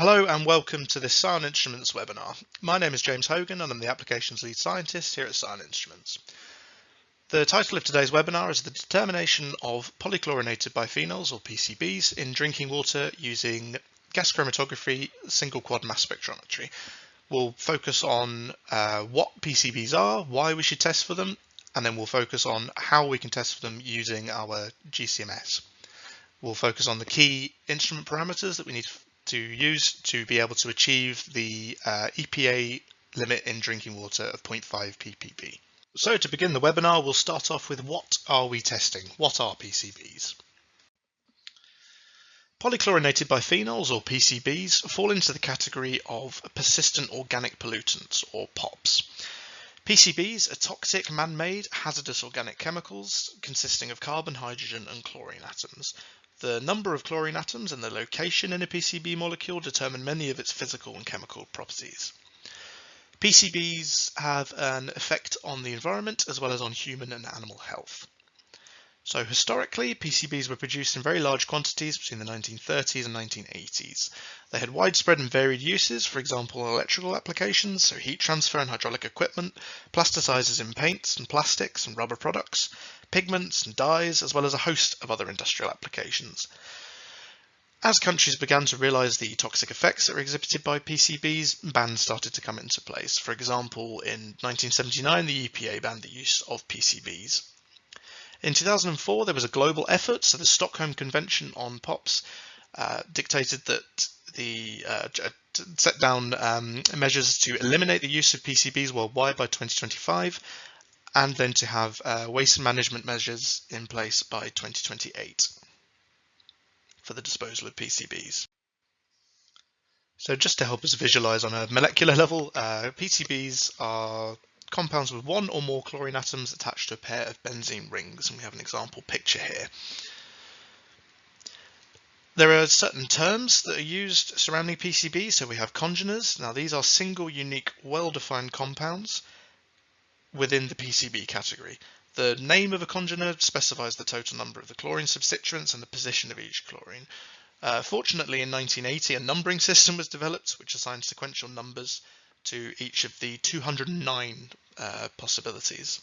Hello and welcome to this SCION Instruments webinar. My name is James Hogan and I'm the Applications Lead Scientist here at SCION Instruments. The title of today's webinar is the determination of polychlorinated biphenyls, or PCBs, in drinking water using gas chromatography single quad mass spectrometry. We'll focus on what PCBs are, why we should test for them, and then we'll focus on how we can test for them using our GC-SQMS. We'll focus on the key instrument parameters that we need to use to be able to achieve the EPA limit in drinking water of 0.5 ppb. So to begin the webinar, we'll start off with what are we testing? What are PCBs? Polychlorinated biphenyls, or PCBs, fall into the category of persistent organic pollutants, or POPs. PCBs are toxic, man-made, hazardous organic chemicals consisting of carbon, hydrogen and chlorine atoms. The number of chlorine atoms and the location in a PCB molecule determine many of its physical and chemical properties. PCBs have an effect on the environment as well as on human and animal health. So historically, PCBs were produced in very large quantities between the 1930s and 1980s. They had widespread and varied uses, for example, electrical applications, so heat transfer and hydraulic equipment, plasticizers in paints and plastics and rubber products, pigments and dyes, as well as a host of other industrial applications. As countries began to realise the toxic effects that were exhibited by PCBs, bans started to come into place. For example, in 1979, the EPA banned the use of PCBs. In 2004, there was a global effort, so the Stockholm Convention on POPs dictated that set down measures to eliminate the use of PCBs worldwide by 2025, and then to have waste management measures in place by 2028 for the disposal of PCBs. So just to help us visualize on a molecular level, PCBs are compounds with one or more chlorine atoms attached to a pair of benzene rings, and we have an example picture here. There are certain terms that are used surrounding PCBs, so we have congeners. Now these are single, unique, well-defined compounds within the PCB category. The name of a congener specifies the total number of the chlorine substituents and the position of each chlorine. Fortunately, in 1980, a numbering system was developed which assigned sequential numbers to each of the 209 possibilities.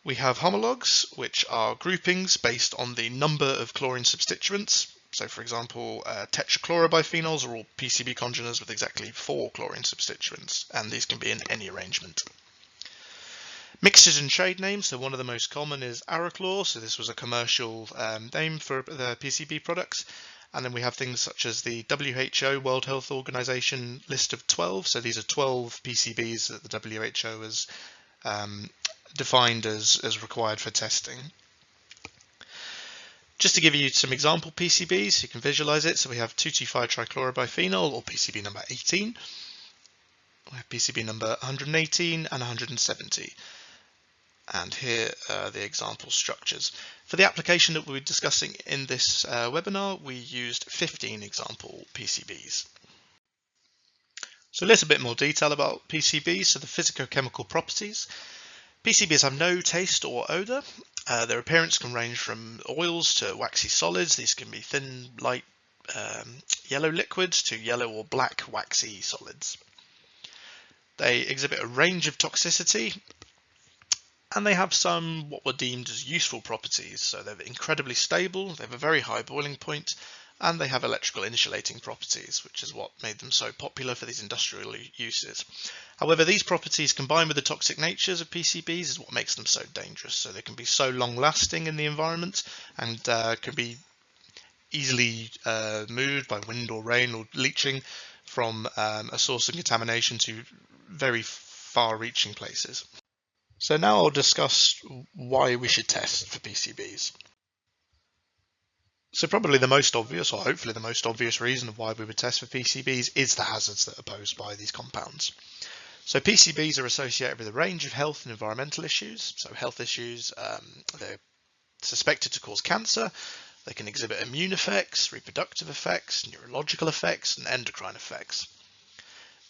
We have homologues, which are groupings based on the number of chlorine substituents. So for example, tetrachlorobiphenyls are all PCB congeners with exactly 4 chlorine substituents, and these can be in any arrangement. Mixtures and trade names, so one of the most common is Arachlor, so this was a commercial name for the PCB products. And then we have things such as the WHO, World Health Organization list of 12. So these are 12 PCBs that the WHO has defined as required for testing. Just to give you some example PCBs, so you can visualize it. So we have 2,2,5-trichlorobiphenyl, or PCB number 18. We have PCB number 118 and 170. And here are the example structures. For the application that we'll be discussing in this webinar, we used 15 example PCBs. So a little bit more detail about PCBs, so the physicochemical properties. PCBs have no taste or odour. Their appearance can range from oils to waxy solids. These can be thin, light yellow liquids to yellow or black waxy solids. They exhibit a range of toxicity, and they have some what were deemed as useful properties. So they're incredibly stable, they have a very high boiling point, and they have electrical insulating properties, which is what made them so popular for these industrial uses. However, these properties combined with the toxic natures of PCBs is what makes them so dangerous. So they can be so long lasting in the environment and can be easily moved by wind or rain or leaching from a source of contamination to very far-reaching places. So now I'll discuss why we should test for PCBs. So probably the most obvious, or hopefully the most obvious reason of why we would test for PCBs is the hazards that are posed by these compounds. So PCBs are associated with a range of health and environmental issues. So health issues, they're suspected to cause cancer. They can exhibit immune effects, reproductive effects, neurological effects, and endocrine effects.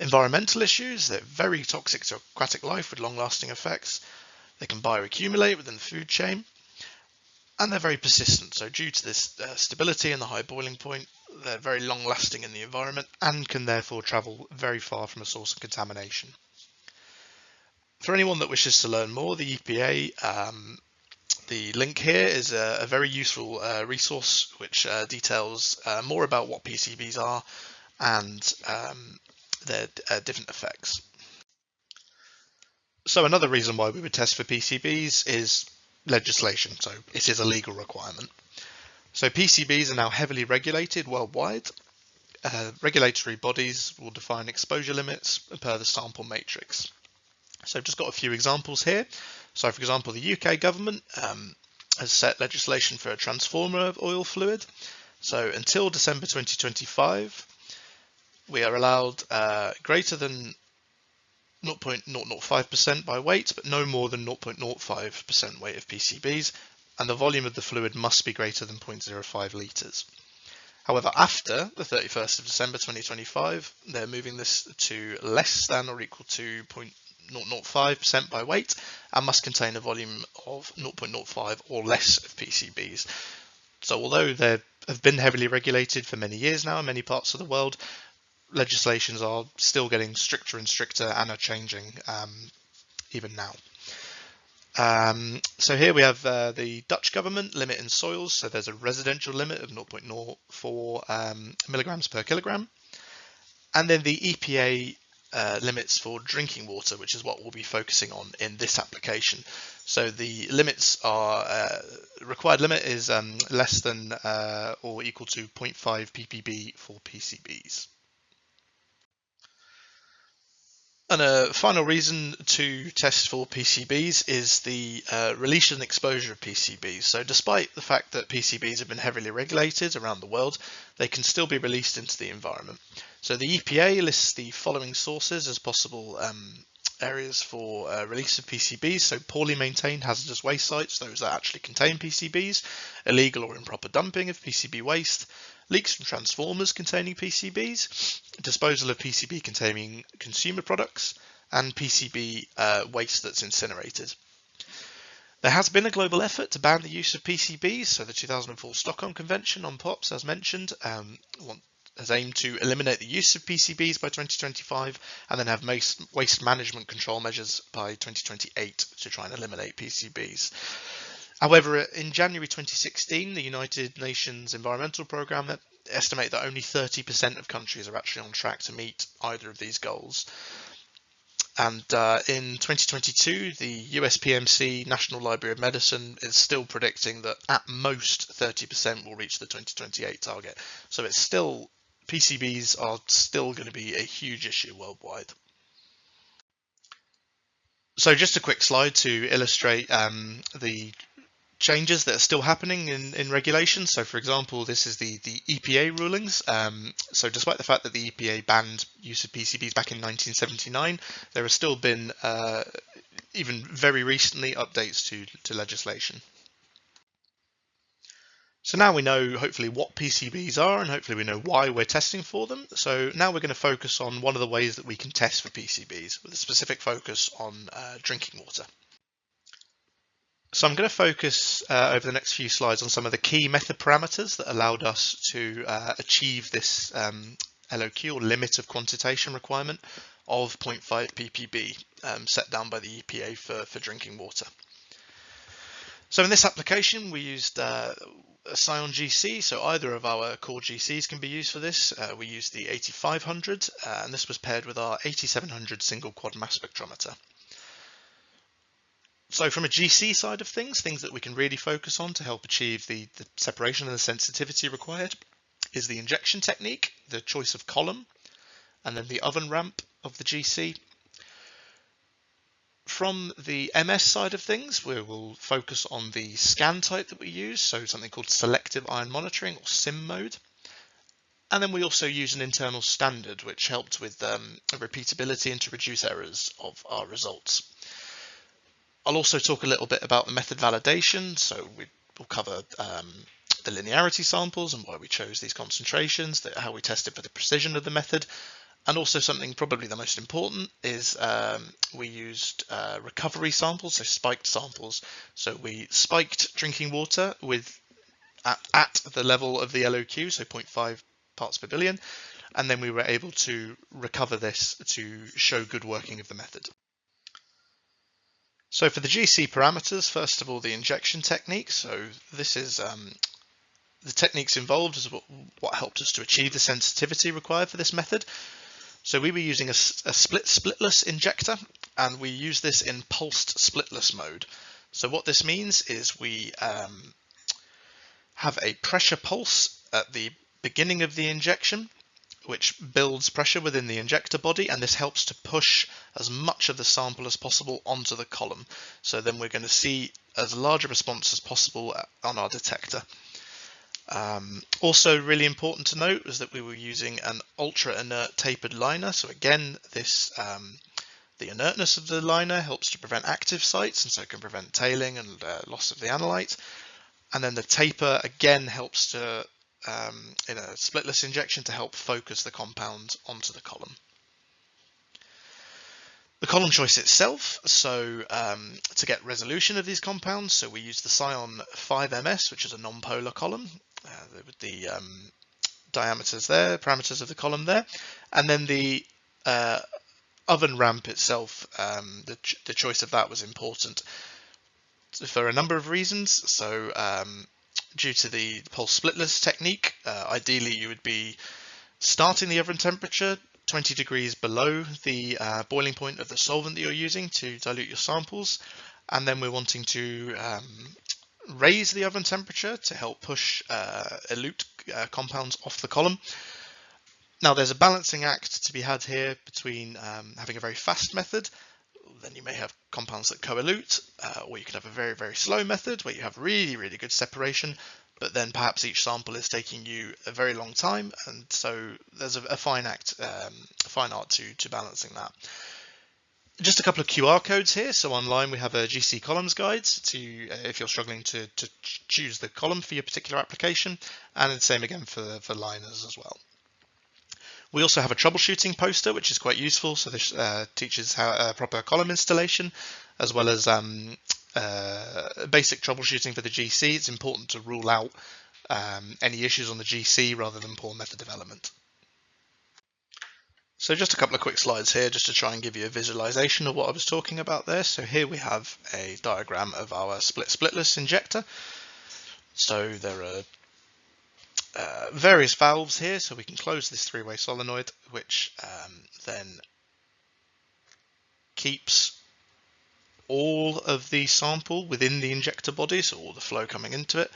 Environmental issues, they're very toxic to aquatic life with long-lasting effects. They can bioaccumulate within the food chain. And they're very persistent, so due to this stability and the high boiling point, They're very long lasting in the environment and can therefore travel very far from a source of contamination. For anyone that wishes to learn more, the EPA, the link here is a very useful resource which details more about what PCBs are and their different effects. So another reason why we would test for PCBs is legislation, so it is a legal requirement. So PCBs are now heavily regulated worldwide. Regulatory bodies will define exposure limits per the sample matrix. So I've just got a few examples here. So for example, the UK government has set legislation for a transformer of oil fluid. So until December 2025, we are allowed greater than 0.005% by weight, but no more than 0.05% weight of PCBs, and the volume of the fluid must be greater than 0.05 litres. However, after the 31st of December 2025, they're moving this to less than or equal to 0.005% by weight and must contain a volume of 0.05 or less of PCBs. So although they have been heavily regulated for many years now in many parts of the world, legislations are still getting stricter and stricter and are changing even now. So here we have the Dutch government limit in soils. So there's a residential limit of 0.04 milligrams per kilogram. And then the EPA limits for drinking water, which is what we'll be focusing on in this application. So the limits are, required limit is less than or equal to 0.5 ppb for PCBs. And a final reason to test for PCBs is the release and exposure of PCBs. So despite the fact that PCBs have been heavily regulated around the world, they can still be released into the environment. So the EPA lists the following sources as possible areas for release of PCBs. So poorly maintained hazardous waste sites, those that actually contain PCBs, illegal or improper dumping of PCB waste, leaks from transformers containing PCBs, disposal of PCB containing consumer products, and PCB waste that's incinerated. There has been a global effort to ban the use of PCBs, so the 2004 Stockholm Convention on POPs, as mentioned, has aimed to eliminate the use of PCBs by 2025 and then have waste management control measures by 2028 to try and eliminate PCBs. However, in January 2016, the United Nations Environmental Programme estimate that only 30% of countries are actually on track to meet either of these goals. And in 2022, the USPMC National Library of Medicine is still predicting that at most 30% will reach the 2028 target. So it's still, PCBs are still going to be a huge issue worldwide. So just a quick slide to illustrate the changes that are still happening in regulations. So for example, this is the EPA rulings. So despite the fact that the EPA banned use of PCBs back in 1979, there have still been, even very recently, updates to legislation. So now we know hopefully what PCBs are and hopefully we know why we're testing for them. So now we're going to focus on one of the ways that we can test for PCBs with a specific focus on drinking water. So I'm going to focus over the next few slides on some of the key method parameters that allowed us to achieve this LOQ, or limit of quantitation requirement, of 0.5 ppb set down by the EPA for drinking water. So in this application we used SCION GC, so either of our core GCs can be used for this. We used the 8500 and this was paired with our 8700 single quad mass spectrometer. So from a GC side of things that we can really focus on to help achieve the separation and the sensitivity required is the injection technique, the choice of column, and then the oven ramp of the GC. From the MS side of things, we will focus on the scan type that we use, so something called selective ion monitoring, or SIM mode. And then we also use an internal standard which helped with repeatability and to reduce errors of our results. I'll also talk a little bit about the method validation, so we'll cover the linearity samples and why we chose these concentrations, how we tested for the precision of the method, and also something probably the most important is we used recovery samples, so spiked samples. So we spiked drinking water with at the level of the LOQ, so 0.5 parts per billion, and then we were able to recover this to show good working of the method. So for the GC parameters, first of all, the injection technique. So this is the techniques involved is what helped us to achieve the sensitivity required for this method. So we were using a splitless injector, and we use this in pulsed splitless mode. So what this means is we have a pressure pulse at the beginning of the injection, which builds pressure within the injector body, and this helps to push as much of the sample as possible onto the column. So then we're going to see as large a response as possible on our detector. Also really important to note is that we were using an ultra inert tapered liner. So again, this the inertness of the liner helps to prevent active sites, and so can prevent tailing and loss of the analyte. And then the taper again helps to in a splitless injection to help focus the compound onto the column. The column choice itself, so to get resolution of these compounds, so we use the SCION 5MS, which is a non-polar column with the diameters there, parameters of the column there, and then the oven ramp itself, the choice of that was important for a number of reasons. So due to the pulse splitless technique, ideally you would be starting the oven temperature 20 degrees below the boiling point of the solvent that you're using to dilute your samples, and then we're wanting to raise the oven temperature to help push elute compounds off the column. Now there's a balancing act to be had here between having a very fast method, then you may have compounds that co-elute, or you can have a very, very slow method where you have really, really good separation, but then perhaps each sample is taking you a very long time, and so there's a fine art to balancing that. Just a couple of QR codes here. So online we have a GC columns guide to if you're struggling to choose the column for your particular application, and the same again for liners as well. We also have a troubleshooting poster, which is quite useful. So this teaches how proper column installation, as well as basic troubleshooting for the GC. It's important to rule out any issues on the GC rather than poor method development. So just a couple of quick slides here just to try and give you a visualization of what I was talking about there. So here we have a diagram of our splitless injector. So there are various valves here, so we can close this three-way solenoid, which then keeps all of the sample within the injector body, so all the flow coming into it.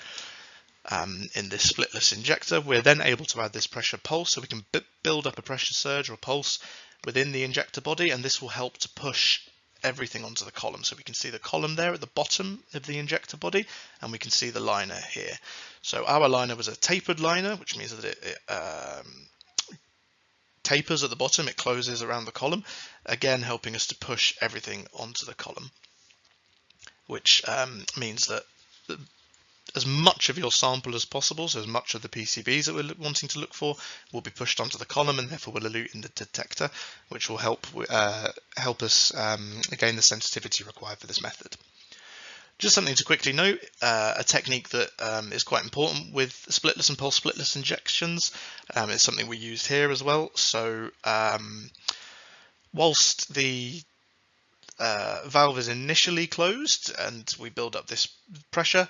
In this splitless injector, we're then able to add this pressure pulse, so we can build up a pressure surge or a pulse within the injector body, and this will help to push everything onto the column. So we can see the column there at the bottom of the injector body, and we can see the liner here. So our liner was a tapered liner, which means that it tapers at the bottom, it closes around the column, again helping us to push everything onto the column, which means that as much of your sample as possible, so as much of the PCBs that we're wanting to look for, will be pushed onto the column, and therefore will elute in the detector, which will help us gain the sensitivity required for this method. Just something to quickly note, a technique that is quite important with splitless and pulse splitless injections is something we used here as well. So whilst the valve is initially closed and we build up this pressure,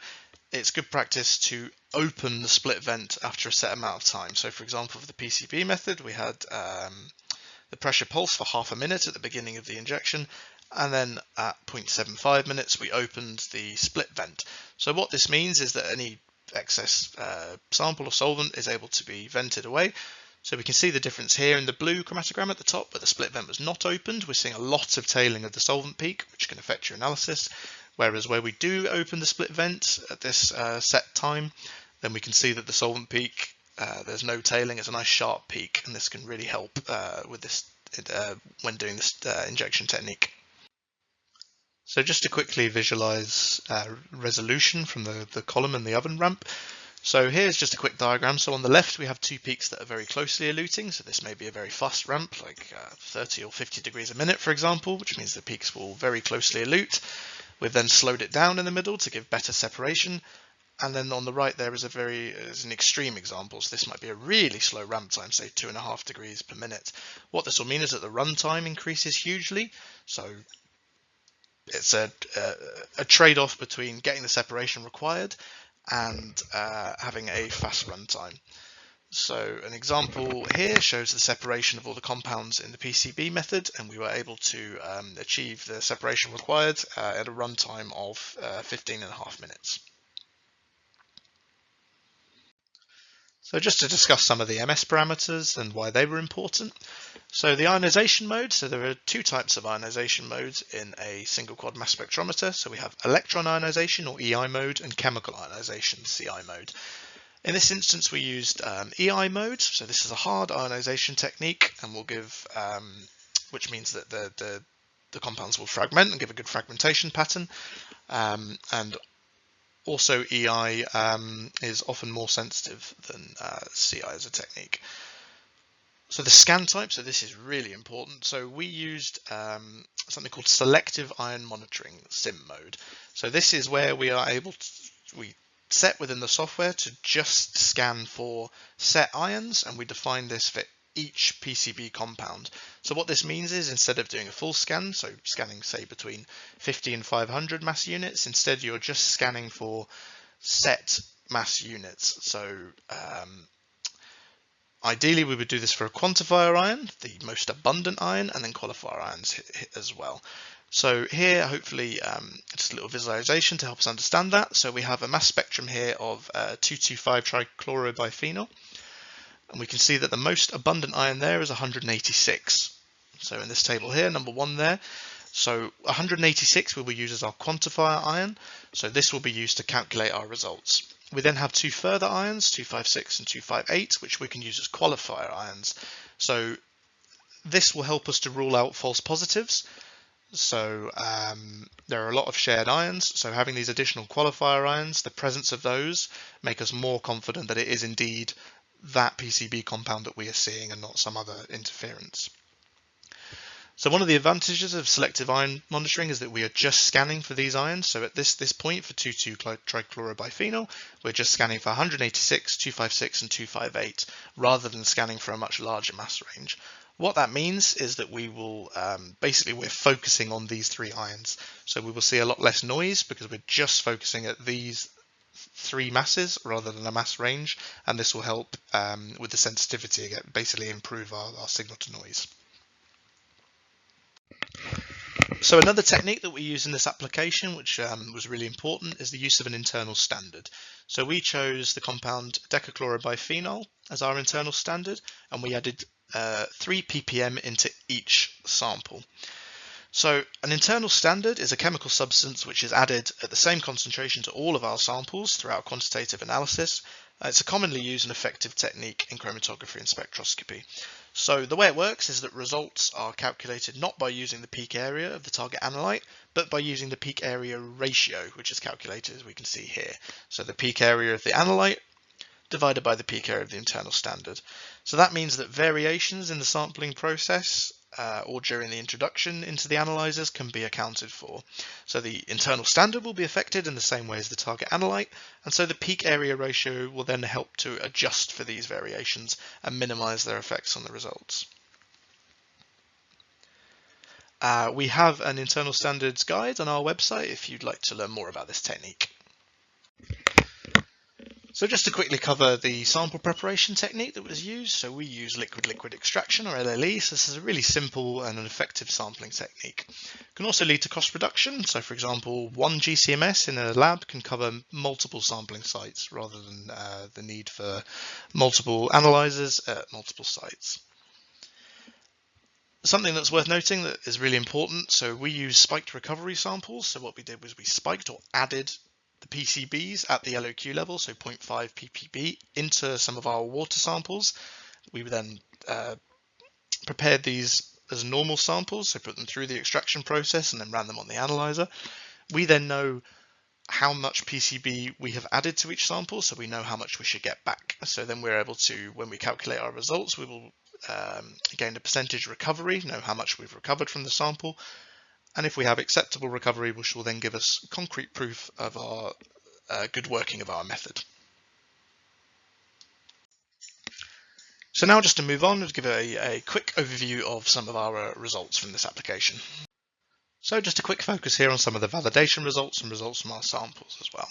it's good practice to open the split vent after a set amount of time. So for example, for the PCB method, we had the pressure pulse for half a minute at the beginning of the injection, and then at 0.75 minutes, we opened the split vent. So what this means is that any excess sample or solvent is able to be vented away. So we can see the difference here in the blue chromatogram at the top, where the split vent was not opened. We're seeing a lot of tailing of the solvent peak, which can affect your analysis. Whereas where we do open the split vent at this set time, then we can see that the solvent peak, there's no tailing, it's a nice sharp peak, and this can really help with this when doing this injection technique. So just to quickly visualize resolution from the column and the oven ramp. So here's just a quick diagram. So on the left, we have two peaks that are very closely eluting. So this may be a very fast ramp, like 30 or 50 degrees a minute, for example, which means the peaks will very closely elute. We've then slowed it down in the middle to give better separation. And then on the right there is an extreme example. So this might be a really slow ramp time, say 2.5 degrees per minute. What this will mean is that the runtime increases hugely. So it's a trade-off between getting the separation required and having a fast runtime. So an example here shows the separation of all the compounds in the PCB method, and we were able to achieve the separation required at a runtime of 15.5 minutes. So just to discuss some of the MS parameters and why they were important. So the ionization mode, so there are two types of ionization modes in a single quad mass spectrometer. So we have electron ionization or EI mode and chemical ionization, CI mode. In this instance, we used EI mode. So this is a hard ionization technique, and will give, which means that the compounds will fragment and give a good fragmentation pattern. And also EI is often more sensitive than CI as a technique. So the scan type, so this is really important. So we used something called selective ion monitoring, SIM mode. So this is where we are able to, we set within the software to just scan for set ions, and we define this for each PCB compound. So what this means is, instead of doing a full scan, so scanning say between 50 and 500 mass units, instead you're just scanning for set mass units. So ideally we would do this for a quantifier ion, the most abundant ion, and then qualifier ions as well. So here, hopefully, just a little visualization to help us understand that. So we have a mass spectrum here of 2,2,5-trichlorobiphenyl. And we can see that the most abundant ion there is 186. So in this table here, number 1 there. So 186 we will use as our quantifier ion. So this will be used to calculate our results. We then have two further ions, 256 and 258, which we can use as qualifier ions. So this will help us to rule out false positives. So there are a lot of shared ions, so having these additional qualifier ions, the presence of those, make us more confident that it is indeed that PCB compound that we are seeing and not some other interference. So one of the advantages of selective ion monitoring is that we are just scanning for these ions. So at this point for 2,2-trichlorobiphenyl, we're just scanning for 186, 256 and 258 rather than scanning for a much larger mass range. What that means is that we will basically we're focusing on these three ions. So we will see a lot less noise because we're just focusing at these three masses rather than a mass range, and this will help with the sensitivity, basically improve our signal to noise. So another technique that we use in this application, which was really important, is the use of an internal standard. So we chose the compound decachlorophenol as our internal standard, and we added 3 ppm into each sample. So an internal standard is a chemical substance which is added at the same concentration to all of our samples throughout quantitative analysis. It's a commonly used and effective technique in chromatography and spectroscopy. So the way it works is that results are calculated not by using the peak area of the target analyte, but by using the peak area ratio, which is calculated as we can see here. So the peak area of the analyte divided by the peak area of the internal standard. So that means that variations in the sampling process or during the introduction into the analyzers can be accounted for. So the internal standard will be affected in the same way as the target analyte, and so the peak area ratio will then help to adjust for these variations and minimize their effects on the results. We have an internal standards guide on our website if you'd like to learn more about this technique. So just to quickly cover the sample preparation technique that was used, so we use liquid-liquid extraction or LLE, so this is a really simple and an effective sampling technique. It can also lead to cost reduction, so for example, one GC-MS in a lab can cover multiple sampling sites rather than the need for multiple analyzers at multiple sites. Something that's worth noting that is really important, so we use spiked recovery samples, so what we did was we spiked or added the PCBs at the LOQ level, so 0.5 ppb, into some of our water samples. We then prepared these as normal samples, so put them through the extraction process and then ran them on the analyzer. We then know how much PCB we have added to each sample, so we know how much we should get back. So then we're able to, when we calculate our results, we will gain a percentage recovery, know how much we've recovered from the sample. And if we have acceptable recovery, which will then give us concrete proof of our good working of our method. So now just to move on, to give a quick overview of some of our results from this application. So just a quick focus here on some of the validation results and results from our samples as well.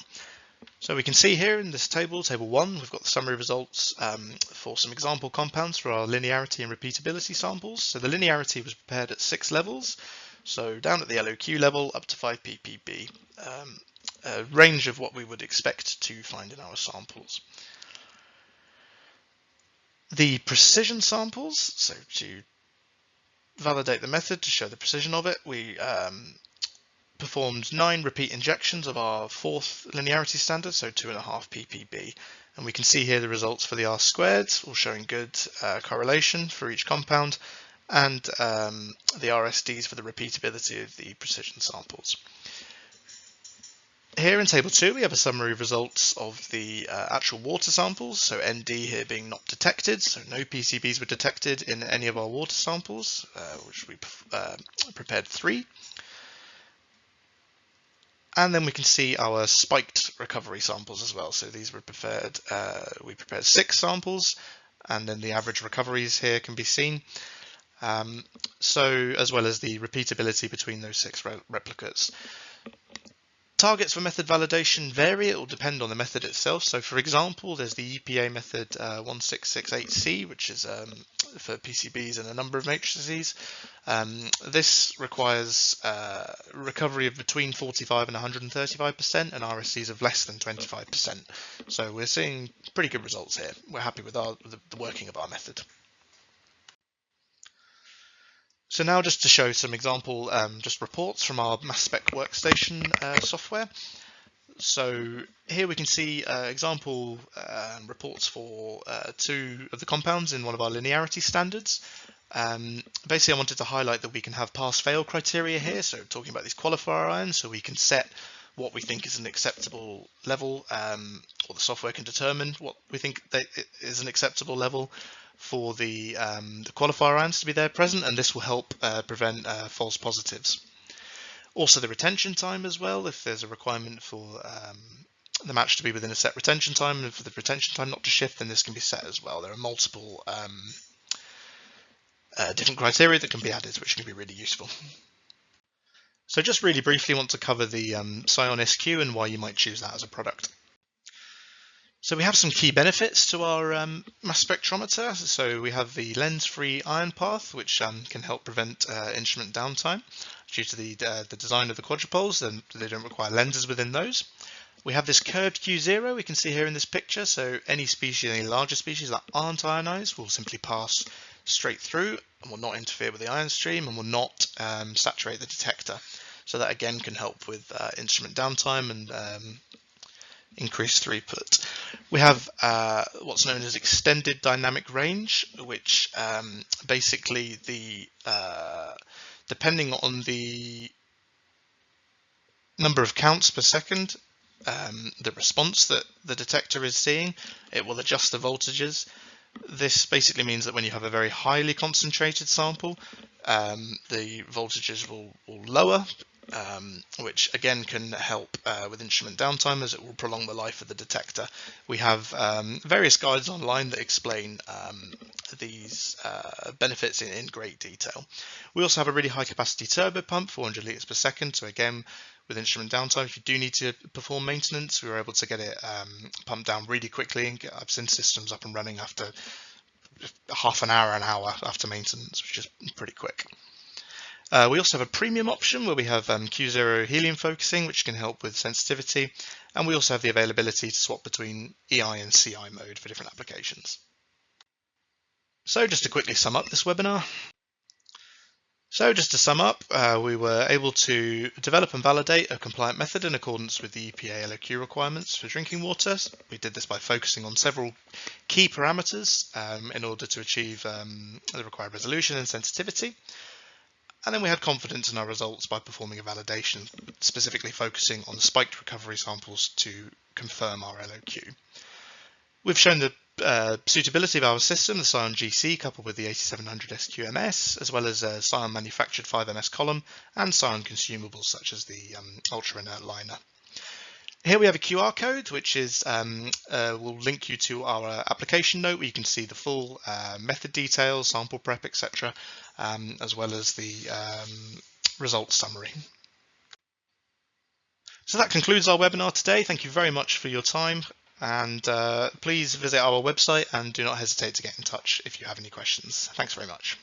So we can see here in this table, table 1, we've got the summary results for some example compounds for our linearity and repeatability samples. So the linearity was prepared at 6 levels, so down at the LOQ level up to 5 ppb, a range of what we would expect to find in our samples. The precision samples, so to validate the method, to show the precision of it, we performed 9 repeat injections of our 4th linearity standard, so 2.5 ppb. And we can see here the results for the R-squared, all showing good correlation for each compound, and the RSDs for the repeatability of the precision samples. Here in table 2 we have a summary of results of the actual water samples, so ND here being not detected, so no PCBs were detected in any of our water samples, which we prepared 3. And then we can see our spiked recovery samples as well. So these were prepared, we prepared 6 samples, and then the average recoveries here can be seen. So as well as the repeatability between those 6 replicates. Targets for method validation vary, it will depend on the method itself. So for example, there's the EPA method 1668C, which is for PCBs and a number of matrices. This requires recovery of between 45 and 135% and RSCs of less than 25%. So we're seeing pretty good results here. We're happy with the working of our method. So now just to show some example just reports from our mass spec workstation software. So here we can see example reports for 2 of the compounds in one of our linearity standards. Basically I wanted to highlight that we can have pass-fail criteria here, so talking about these qualifier ions, so we can set what we think is an acceptable level, or the software can determine what we think is an acceptable level for the qualifier ions to be there present, and this will help prevent false positives. Also the retention time as well, if there's a requirement for the match to be within a set retention time and for the retention time not to shift, then this can be set as well. There are multiple different criteria that can be added, which can be really useful. So just really briefly want to cover the SCION SQ and why you might choose that as a product. So we have some key benefits to our mass spectrometer. So we have the lens-free ion path, which can help prevent instrument downtime due to the design of the quadrupoles, and they don't require lenses within those. We have this curved Q0 we can see here in this picture, so any species, any larger species that aren't ionized will simply pass straight through and will not interfere with the ion stream and will not saturate the detector. So that again can help with instrument downtime and increased throughput. We have what's known as extended dynamic range, which basically depending on the number of counts per second, the response that the detector is seeing, it will adjust the voltages. This basically means that when you have a very highly concentrated sample, the voltages will lower, which again can help with instrument downtime as it will prolong the life of the detector. We have various guides online that explain these benefits in great detail. We also have a really high capacity turbo pump, 400 litres per second, so again with instrument downtime, if you do need to perform maintenance, we were able to get it pumped down really quickly and get I've seen systems up and running after half an hour after maintenance, which is pretty quick. We also have a premium option where we have Q0 helium focusing, which can help with sensitivity, and we also have the availability to swap between EI and CI mode for different applications. So just to quickly sum up this webinar. So just to sum up, we were able to develop and validate a compliant method in accordance with the EPA LOQ requirements for drinking water. We did this by focusing on several key parameters in order to achieve the required resolution and sensitivity. And then we had confidence in our results by performing a validation, specifically focusing on the spiked recovery samples to confirm our LOQ. We've shown the suitability of our system, the SCION GC coupled with the 8700 SQMS, as well as SCION manufactured 5MS column and SCION consumables such as the ultra inert liner. Here we have a QR code, which is will link you to our application note, where you can see the full method details, sample prep, etc., as well as the results summary. So that concludes our webinar today. Thank you very much for your time, and please visit our website and do not hesitate to get in touch if you have any questions. Thanks very much.